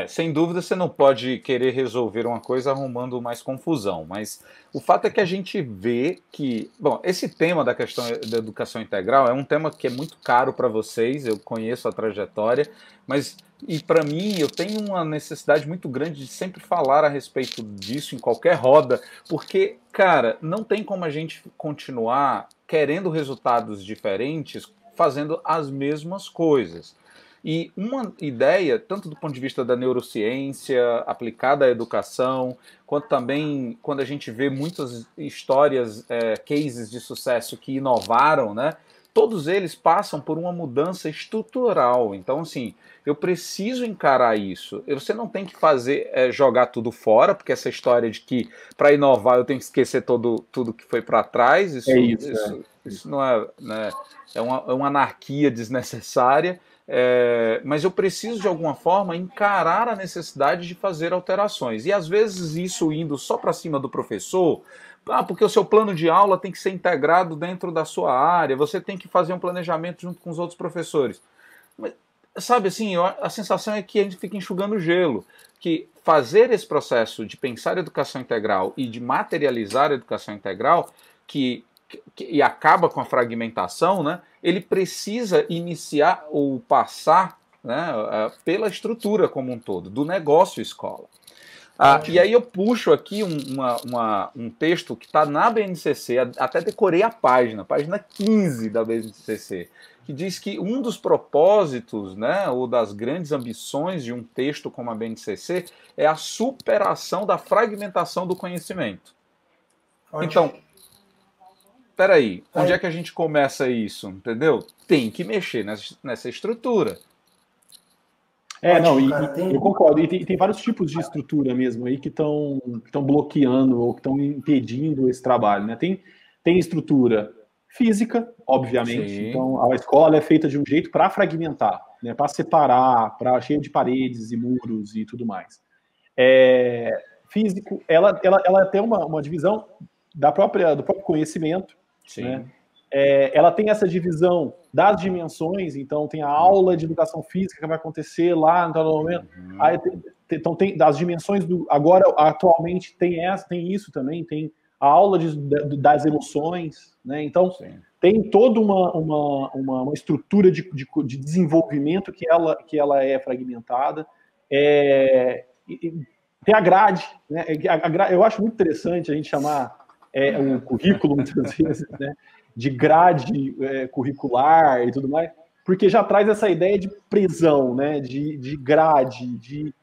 Sem dúvida você não pode querer resolver uma coisa arrumando mais confusão, mas o fato é que a gente vê que, bom, esse tema da questão da educação integral é um tema que é muito caro para vocês, eu conheço a trajetória, mas e para mim eu tenho uma necessidade muito grande de sempre falar a respeito disso em qualquer roda, porque, cara, não tem como a gente continuar querendo resultados diferentes fazendo as mesmas coisas. E uma ideia, tanto do ponto de vista da neurociência aplicada à educação, quanto também quando a gente vê muitas histórias, cases de sucesso que inovaram, né? Todos eles passam por uma mudança estrutural. Então, assim, eu preciso encarar isso. Você não tem que jogar tudo fora, porque essa história de que para inovar eu tenho que esquecer tudo que foi para trás, isso não é, né? É uma anarquia desnecessária. Mas eu preciso de alguma forma encarar a necessidade de fazer alterações, e às vezes isso indo só para cima do professor porque o seu plano de aula tem que ser integrado dentro da sua área, você tem que fazer um planejamento junto com os outros professores. Mas, sabe assim, a sensação é que a gente fica enxugando gelo, que fazer esse processo de pensar educação integral e de materializar a educação integral, e acaba com a fragmentação, né, ele precisa iniciar ou passar, né, pela estrutura como um todo, do negócio escola. E aí eu puxo aqui um texto que está na BNCC, até decorei a página 15 da BNCC, que diz que um dos propósitos, né, ou das grandes ambições de um texto como a BNCC é a superação da fragmentação do conhecimento. Ótimo. Então, peraí, onde é que a gente começa isso, entendeu? Tem que mexer nessa estrutura. Eu concordo. E tem vários tipos de estrutura mesmo aí que estão bloqueando ou que estão impedindo esse trabalho, né? Tem estrutura física, obviamente. Sim. Então, a escola é feita de um jeito para fragmentar, né? Para separar, para cheio de paredes e muros e tudo mais. Físico, ela tem uma divisão do próprio conhecimento, sim, né? Ela tem essa divisão das dimensões, então tem a aula de educação física que vai acontecer lá no tal momento. Aí, então tem das dimensões agora atualmente tem isso também, tem a aula das emoções, né? Então sim, tem toda uma estrutura de desenvolvimento que ela é fragmentada. Tem a grade, né? Eu acho muito interessante a gente chamar o currículo muitas vezes, né, de grade curricular e tudo mais, porque já traz essa ideia de prisão, né, de grade,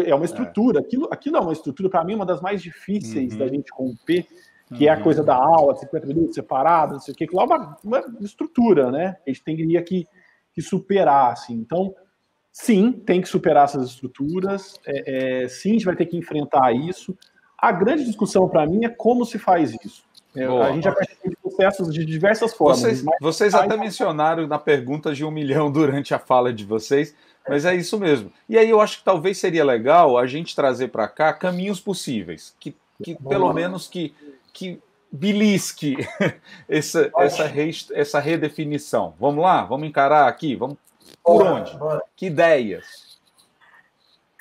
é uma estrutura, aquilo é uma estrutura, para mim, uma das mais difíceis da gente romper, que é a coisa da aula, 50 minutos separados, não sei o que, lá é uma estrutura, né, a gente teria que superar, assim. Então, sim, tem que superar essas estruturas, sim, a gente vai ter que enfrentar isso. A grande discussão, para mim, é como se faz isso. A gente já participa de processos de diversas formas. Vocês até mencionaram na pergunta de 1 milhão durante a fala de vocês, mas é isso mesmo. E aí eu acho que talvez seria legal a gente trazer para cá caminhos possíveis, que pelo menos que belisque essa redefinição. Vamos lá? Vamos encarar aqui? Por onde? Que ideias?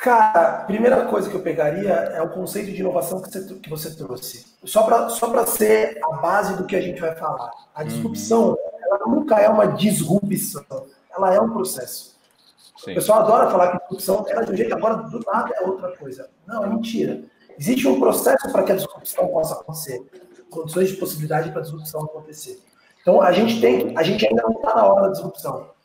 Cara, a primeira coisa que eu pegaria é o conceito de inovação que você trouxe. Só para ser a base do que a gente vai falar. A disrupção, ela nunca é uma disrupção. Ela é um processo. Sim. O pessoal adora falar que disrupção era de um jeito, agora do nada é outra coisa. Não, é mentira. Existe um processo para que a disrupção possa acontecer. Condições de possibilidade para a disrupção acontecer. Então, a gente ainda não está na hora da disrupção.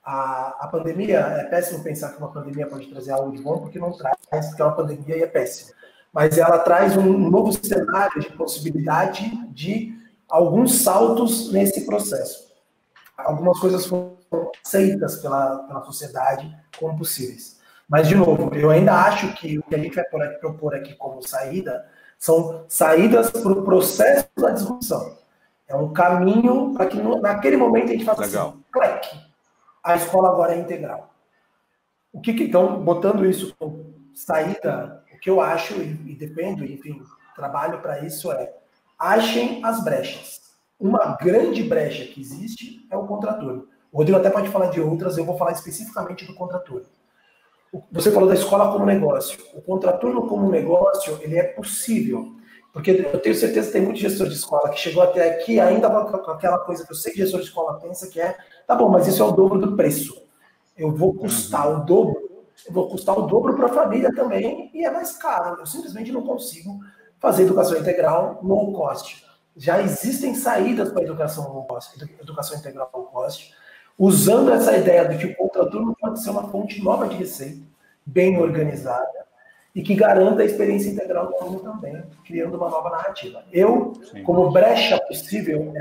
A pandemia, é péssimo pensar que uma pandemia pode trazer algo de bom, porque não traz, porque é uma pandemia e é péssimo. Mas ela traz um novo cenário de possibilidade de alguns saltos nesse processo. Algumas coisas foram aceitas pela sociedade como possíveis. Mas, de novo, eu ainda acho que o que a gente vai propor aqui como saída são saídas para o processo da disrupção. É um caminho para que naquele momento a gente faça assim, clique. A escola agora é integral. Então, botando isso como saída, o que eu acho, e dependo, enfim, trabalho para isso achem as brechas. Uma grande brecha que existe é o contraturno. O Rodrigo até pode falar de outras, eu vou falar especificamente do contraturno. Você falou da escola como negócio. O contraturno como negócio, ele é possível. Porque eu tenho certeza que tem muito gestor de escola que chegou até aqui ainda com aquela coisa que eu sei que gestor de escola pensa que tá bom, mas isso é o dobro do preço. Eu vou custar o dobro para a família também e é mais caro. Eu simplesmente não consigo fazer educação integral low cost. Já existem saídas para educação low cost, educação integral low cost, usando essa ideia de que o contraturno pode ser uma fonte nova de receita, bem organizada, e que garanta a experiência integral do aluno também, criando uma nova narrativa. Eu, como brecha possível,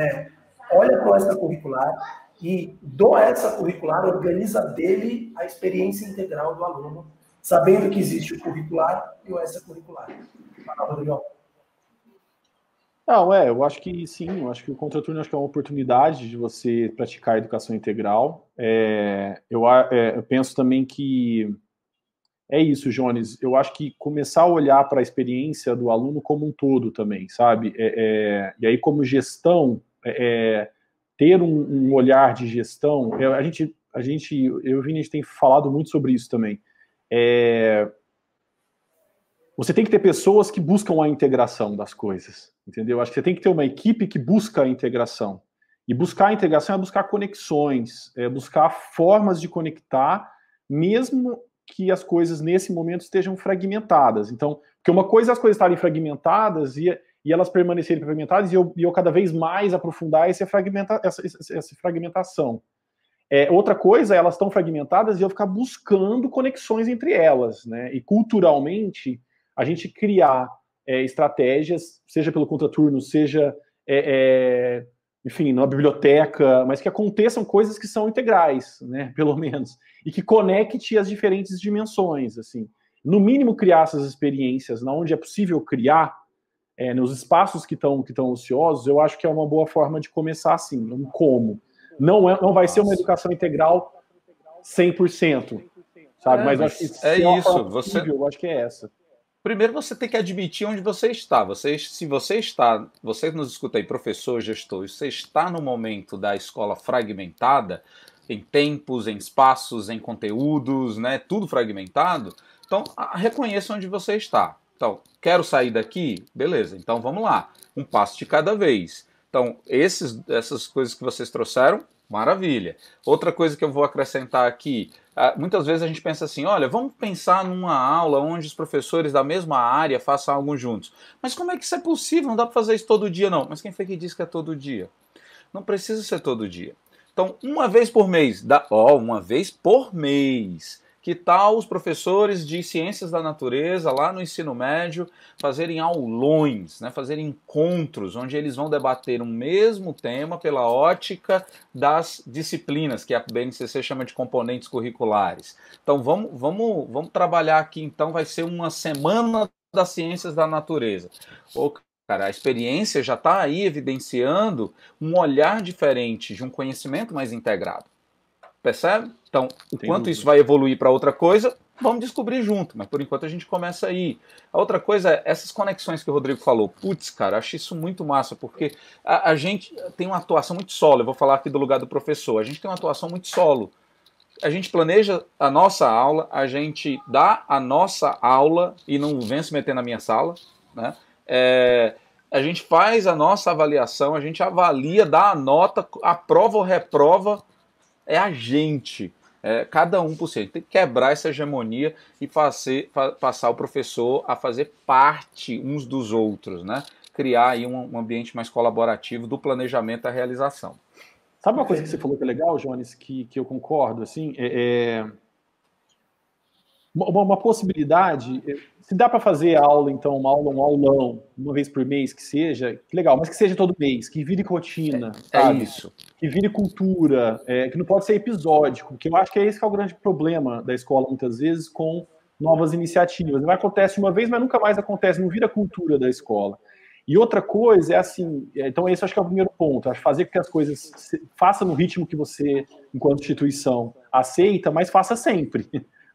olha para o extracurricular e do extracurricular organiza dele a experiência integral do aluno, sabendo que existe o curricular e o extracurricular. Fala, Rodrigo. Não, eu acho que sim, eu acho que o contraturno é uma oportunidade de você praticar a educação integral. Eu penso também que é isso, Jones. Eu acho que começar a olhar para a experiência do aluno como um todo também, sabe? E aí, como gestão, ter um olhar de gestão, eu e o Vini, a gente tem falado muito sobre isso também. Você tem que ter pessoas que buscam a integração das coisas, entendeu? Acho que você tem que ter uma equipe que busca a integração. E buscar a integração é buscar conexões, é buscar formas de conectar, mesmo que as coisas nesse momento estejam fragmentadas. Então, porque uma coisa é as coisas estarem fragmentadas e elas permanecerem fragmentadas e eu cada vez mais aprofundar essa fragmentação. Outra coisa, elas estão fragmentadas e eu ficar buscando conexões entre elas, né? E culturalmente, a gente criar estratégias, seja pelo contraturno, seja, enfim, na biblioteca, mas que aconteçam coisas que são integrais, né? Pelo menos. E que conecte as diferentes dimensões, assim. No mínimo, criar essas experiências, onde é possível criar, nos espaços que estão ociosos, eu acho que é uma boa forma de começar assim, um como. Não vai ser uma educação integral 100%, sabe? Mas eu acho que isso. Possível, eu acho que é essa. Primeiro você tem que admitir onde você está. Se você está, você nos escuta aí, professor, gestor, você está no momento da escola fragmentada, em tempos, em espaços, em conteúdos, né? Tudo fragmentado. Então, reconheça onde você está. Então, quero sair daqui? Beleza, então vamos lá. Um passo de cada vez. Então, essas coisas que vocês trouxeram, maravilha. Outra coisa que eu vou acrescentar aqui, muitas vezes a gente pensa assim, olha, vamos pensar numa aula onde os professores da mesma área façam algo juntos. Mas como é que isso é possível? Não dá para fazer isso todo dia, não. Mas quem foi que disse que é todo dia? Não precisa ser todo dia. Então, uma vez por mês, uma vez por mês, que tal os professores de ciências da natureza, lá no ensino médio, fazerem aulões, né, fazerem encontros, onde eles vão debater um mesmo tema pela ótica das disciplinas, que a BNCC chama de componentes curriculares. Então, vamos trabalhar aqui, então, vai ser uma semana das ciências da natureza. Cara, a experiência já está aí evidenciando um olhar diferente, de um conhecimento mais integrado. Percebe? Então, enquanto isso vai evoluir para outra coisa, vamos descobrir junto, mas por enquanto a gente começa aí. A outra coisa é essas conexões que o Rodrigo falou. Putz, cara, acho isso muito massa, porque a gente tem uma atuação muito solo. Eu vou falar aqui do lugar do professor. A gente tem uma atuação muito solo. A gente planeja a nossa aula, a gente dá a nossa aula e não vem se meter na minha sala, né? A gente faz a nossa avaliação, a gente avalia, dá a nota, aprova ou reprova, é a gente, cada um por si. Tem que quebrar essa hegemonia e passar o professor a fazer parte uns dos outros, né? Criar aí um ambiente mais colaborativo do planejamento à realização. Sabe uma coisa que você falou que é legal, Jones, que eu concordo, assim, uma possibilidade, se dá para fazer aula, então, um aulão, uma vez por mês, que seja, que legal, mas que seja todo mês, que vire rotina, sabe? Isso. Que vire cultura, que não pode ser episódico, porque eu acho que esse que é o grande problema da escola, muitas vezes, com novas iniciativas. Não acontece uma vez, mas nunca mais acontece, não vira cultura da escola. E outra coisa é assim, então esse acho que é o primeiro ponto, acho fazer com que as coisas faça no ritmo que você, enquanto instituição, aceita, mas faça sempre.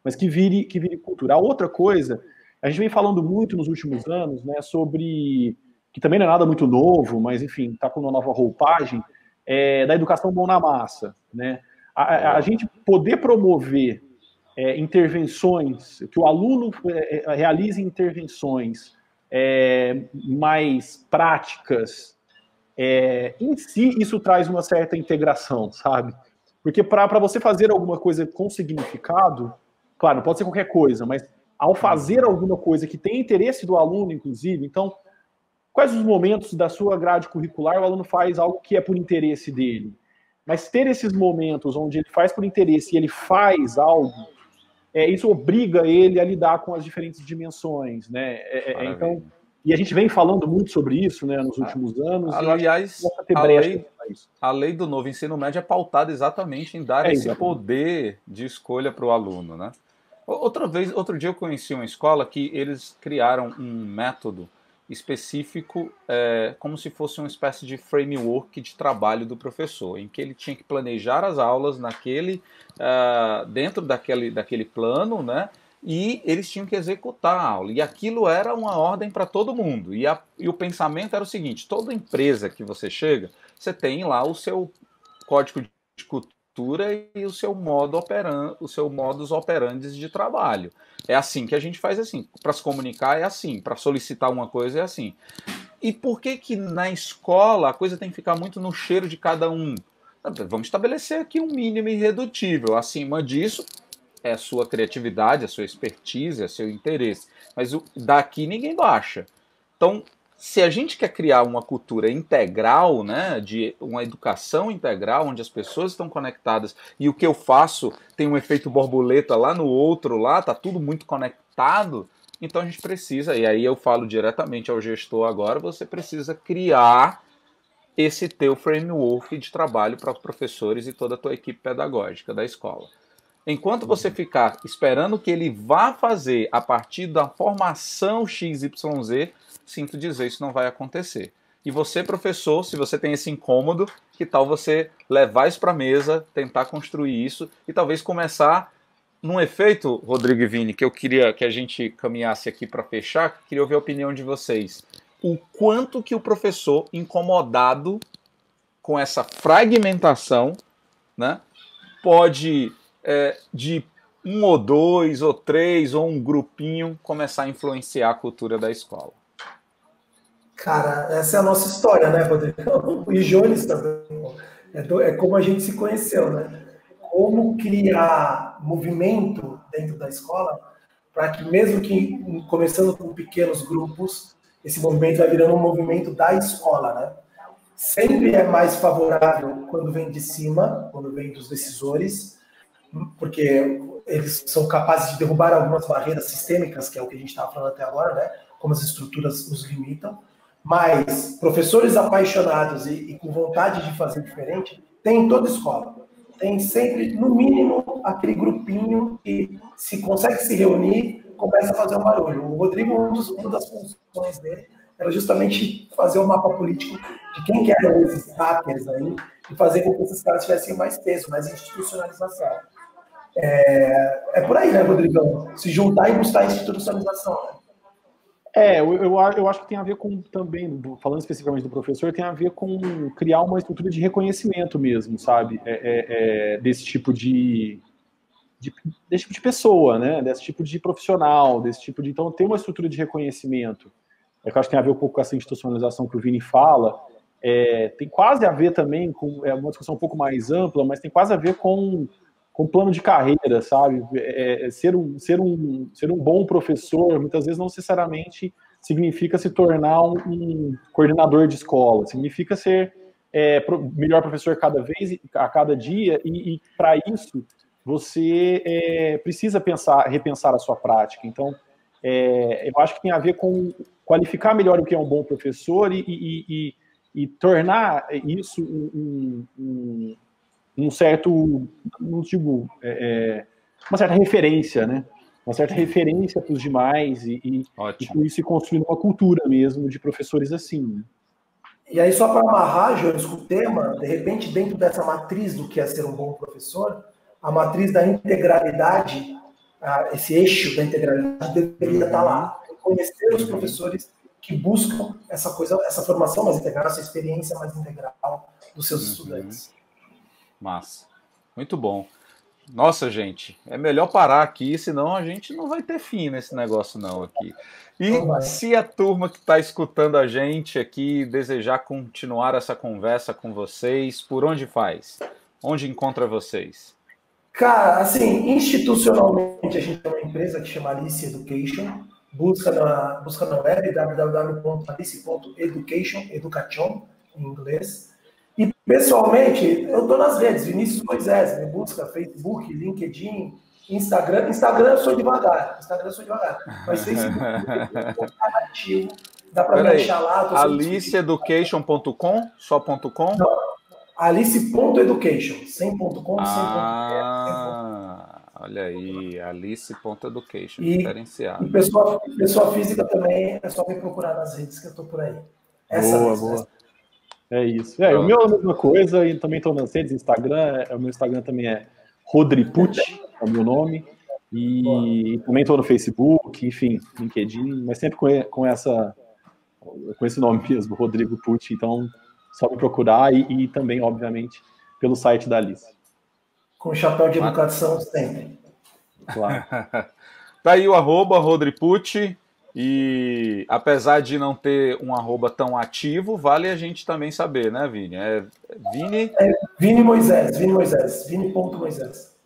Mas que vire cultura. A outra coisa, a gente vem falando muito nos últimos anos, né, sobre, que também não é nada muito novo, mas enfim, está com uma nova roupagem, da educação mão na massa, né? A gente poder promover intervenções, que o aluno realize intervenções mais práticas, em si isso traz uma certa integração, sabe? Porque para você fazer alguma coisa com significado, claro, não pode ser qualquer coisa, mas ao fazer alguma coisa que tem interesse do aluno, inclusive, então, quais os momentos da sua grade curricular o aluno faz algo que é por interesse dele? Mas ter esses momentos onde ele faz por interesse e ele faz algo, isso obriga ele a lidar com as diferentes dimensões, né? Então, e a gente vem falando muito sobre isso, né, nos últimos anos. Aliás, a lei do novo ensino médio é pautada exatamente em dar esse poder de escolha para o aluno, né? Outro dia eu conheci uma escola que eles criaram um método específico, como se fosse uma espécie de framework de trabalho do professor, em que ele tinha que planejar as aulas dentro daquele plano, né? e eles tinham que executar a aula. E aquilo era uma ordem para todo mundo. E o pensamento era o seguinte: toda empresa que você chega, você tem lá o seu código de cultura e o seu modus operandi de trabalho. É assim que a gente faz assim. Para se comunicar é assim, para solicitar uma coisa é assim. E por que que na escola a coisa tem que ficar muito no cheiro de cada um? Vamos estabelecer aqui um mínimo irredutível. Acima disso, é a sua criatividade, a sua expertise, é seu interesse. Mas daqui ninguém baixa. Então, se a gente quer criar uma cultura integral, né, de uma educação integral, onde as pessoas estão conectadas e o que eu faço tem um efeito borboleta lá no outro, lá está tudo muito conectado, então a gente precisa, e aí eu falo diretamente ao gestor agora, você precisa criar esse teu framework de trabalho para os professores e toda a tua equipe pedagógica da escola. Enquanto você ficar esperando que ele vá fazer a partir da formação XYZ, sinto dizer, isso não vai acontecer. E você, professor, se você tem esse incômodo, que tal você levar isso para a mesa, tentar construir isso e talvez começar num efeito, Rodrigo e Vini, que eu queria que a gente caminhasse aqui para fechar, queria ouvir a opinião de vocês. O quanto que o professor, incomodado com essa fragmentação, né, pode, de um ou dois ou três ou um grupinho, começar a influenciar a cultura da escola? Cara, essa é a nossa história, né, Rodrigo? E Jones também. É como a gente se conheceu, né? Como criar movimento dentro da escola para que, mesmo que começando com pequenos grupos, esse movimento vai virando um movimento da escola, né? Sempre é mais favorável quando vem de cima, quando vem dos decisores, porque eles são capazes de derrubar algumas barreiras sistêmicas, que é o que a gente estava falando até agora, né? Como as estruturas nos limitam. Mas professores apaixonados e com vontade de fazer diferente, tem em toda escola. Tem sempre, no mínimo, aquele grupinho que, se consegue se reunir, começa a fazer um barulho. O Rodrigo, uma das funções dele era justamente fazer um mapa político de quem que eram esses hackers aí e fazer com que esses caras tivessem mais peso, mais institucionalização. É por aí, né, Rodrigão? Se juntar e buscar institucionalização, né? Eu acho que tem a ver com também, falando especificamente do professor, tem a ver com criar uma estrutura de reconhecimento mesmo, sabe? Desse tipo de pessoa, né? Desse tipo de profissional, desse tipo de... Então, tem uma estrutura de reconhecimento. Eu acho que tem a ver um pouco com essa institucionalização que o Vini fala. Tem quase a ver também com... É uma discussão um pouco mais ampla, mas tem quase a ver com plano de carreira, sabe? Ser um bom professor, muitas vezes, não necessariamente significa se tornar um coordenador de escola. Significa ser melhor professor a cada dia, e para isso, você precisa repensar a sua prática. Então, eu acho que tem a ver com qualificar melhor o que é um bom professor e tornar isso um certo, não digo, uma certa referência, né? Uma certa referência para os demais e com isso construindo uma cultura mesmo de professores assim. Né? E aí, só para amarrar, Jones, com o tema, de repente, dentro dessa matriz do que é ser um bom professor, a matriz da integralidade, esse eixo da integralidade deveria estar lá. Conhecer os professores que buscam essa formação mais integral, essa experiência mais integral dos seus estudantes. Massa. Muito bom. Nossa, gente, é melhor parar aqui, senão a gente não vai ter fim nesse negócio não aqui. E se a turma que está escutando a gente aqui desejar continuar essa conversa com vocês, por onde faz? Onde encontra vocês? Cara, assim, institucionalmente a gente tem uma empresa que chama Alice Education. Busca na web www.alice.education em inglês. E, pessoalmente, eu estou nas redes, Vinícius Moisés, me busca Facebook, LinkedIn, Instagram. Instagram eu sou devagar, mas Facebook é ativo, dá para me achar lá. AliceEducation.com? Só .com? Não, Alice.education, sem .com, sem olha aí, Alice.education, diferenciado. E pessoa física também, é só me procurar nas redes que eu estou por aí. Boa. É isso. O meu é a mesma coisa, e também estou nas redes, Instagram, o meu Instagram também é Rodriput, é o meu nome. E também estou no Facebook, enfim, LinkedIn, mas sempre com esse nome mesmo, Rodrigo Pucci. Então, só me procurar e também, obviamente, pelo site da Alice. Com chapéu de educação sempre. Claro. Tá aí o @Rodripucci. E apesar de não ter um arroba tão ativo, vale a gente também saber, né, Vini? Vini? Vini Moisés, Vini.Moisés.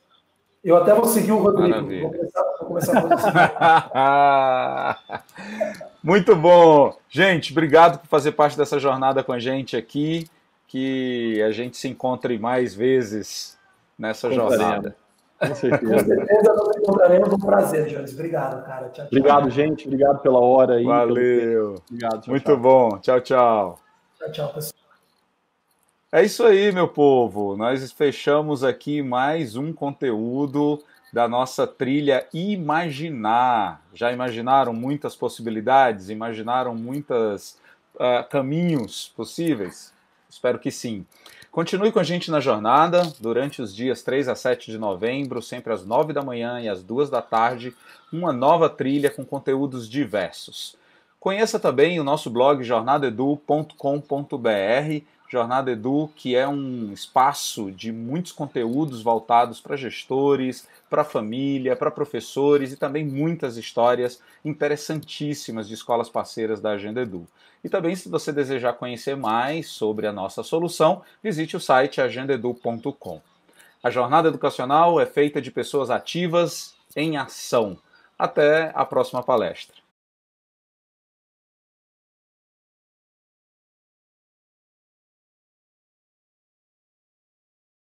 Eu até vou seguir o Rodrigo. Maravilha. Vou começar a seguir. Muito bom. Gente, obrigado por fazer parte dessa jornada com a gente aqui. Que a gente se encontre mais vezes nessa jornada. Com certeza. Com certeza nós encontraremos. Um prazer, Jones. Obrigado, cara. Tchau, tchau. Obrigado, gente. Obrigado pela hora aí. Valeu. Obrigado. Tchau, muito tchau. bom. Tchau, tchau. Tchau, tchau, pessoal. É isso aí, meu povo. Nós fechamos aqui mais um conteúdo da nossa trilha Imaginar. Já imaginaram muitas possibilidades? Imaginaram muitos caminhos possíveis? Espero que sim. Continue com a gente na jornada durante os dias 3 a 7 de novembro, sempre às 9 da manhã e às 2 da tarde, uma nova trilha com conteúdos diversos. Conheça também o nosso blog jornadaedu.com.br, Jornada Edu, que é um espaço de muitos conteúdos voltados para gestores, para família, para professores e também muitas histórias interessantíssimas de escolas parceiras da Agenda Edu. E também, se você desejar conhecer mais sobre a nossa solução, visite o site agendaedu.com. A jornada educacional é feita de pessoas ativas em ação. Até a próxima palestra.